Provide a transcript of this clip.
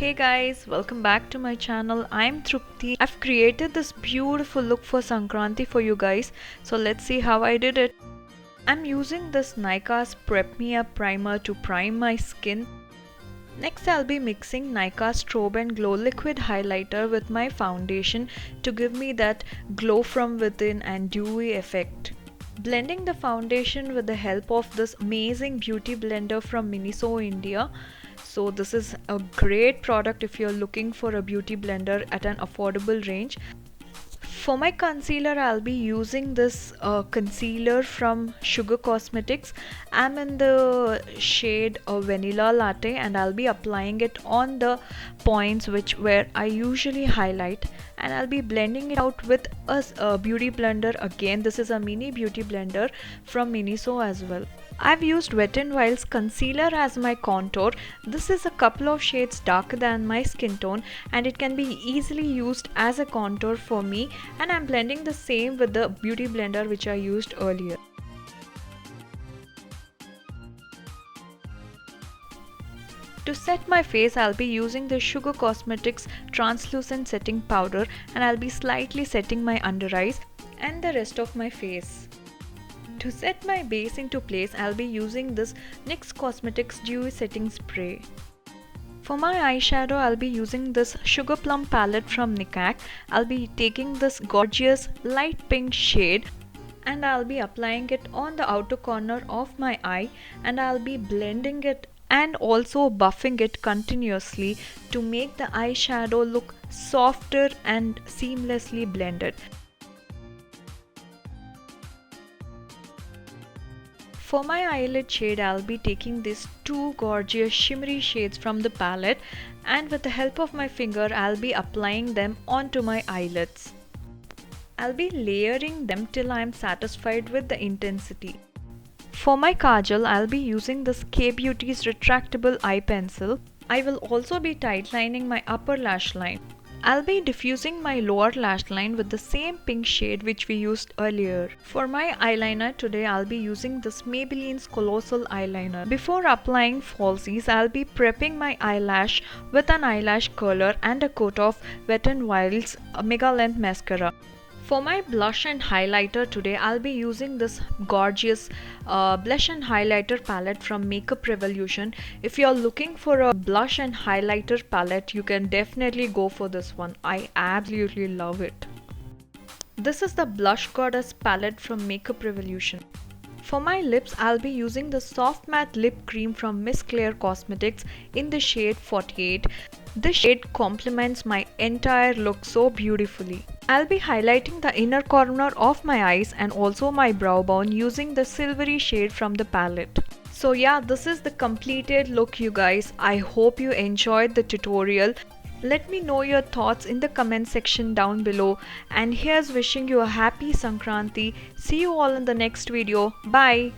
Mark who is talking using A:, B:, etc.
A: Hey guys, welcome back to my channel. I'm Trupti. I've created this beautiful look for Sankranti for you guys. So let's see how I did it. I'm using this Nykaa's Prep Me Up primer to prime my skin. Next I'll be mixing Nykaa's Strobe and Glow Liquid Highlighter with my foundation to give me that glow from within and dewy effect. Blending the foundation with the help of this amazing beauty blender from Miniso, India. So this is a great product if you're looking for a beauty blender at an affordable range. For my concealer, I'll be using this concealer from Sugar Cosmetics. I'm in the shade Vanilla Latte and I'll be applying it on the points where I usually highlight, and I'll be blending it out with a beauty blender. Again, this is a mini beauty blender from Miniso as well. I've used Wet n Wild's concealer as my contour. This is a couple of shades darker than my skin tone and it can be easily used as a contour for me, and I'm blending the same with the beauty blender which I used earlier. To set my face, I'll be using the Sugar Cosmetics translucent setting powder and I'll be slightly setting my under eyes and the rest of my face. To set my base into place, I'll be using this NYX Cosmetics Dewy Setting Spray. For my eyeshadow, I'll be using this Sugar Plum palette from NYX. I'll be taking this gorgeous light pink shade and I'll be applying it on the outer corner of my eye, and I'll be blending it and also buffing it continuously to make the eyeshadow look softer and seamlessly blended. For my eyelid shade, I'll be taking these two gorgeous shimmery shades from the palette, and with the help of my finger, I'll be applying them onto my eyelids. I'll be layering them till I'm satisfied with the intensity. For my kajal, I'll be using this K-Beauty's retractable eye pencil. I will also be tightlining my upper lash line. I'll be diffusing my lower lash line with the same pink shade which we used earlier. For my eyeliner today, I'll be using this Maybelline's Colossal Eyeliner. Before applying falsies, I'll be prepping my eyelash with an eyelash curler and a coat of Wet n Wild's Megalength mascara. For my blush and highlighter today, I'll be using this gorgeous blush and highlighter palette from Makeup Revolution. If you're looking for a blush and highlighter palette, you can definitely go for this one. I absolutely love it. This is the Blush Goddess palette from Makeup Revolution. For my lips, I'll be using the Soft Matte Lip Cream from Miss Claire Cosmetics in the shade 48. This shade complements my entire look so beautifully. I'll be highlighting the inner corner of my eyes and also my brow bone using the silvery shade from the palette. So yeah, this is the completed look, you guys. I hope you enjoyed the tutorial. Let me know your thoughts in the comment section down below, and here's wishing you a happy Sankranti. See you all in the next video. Bye.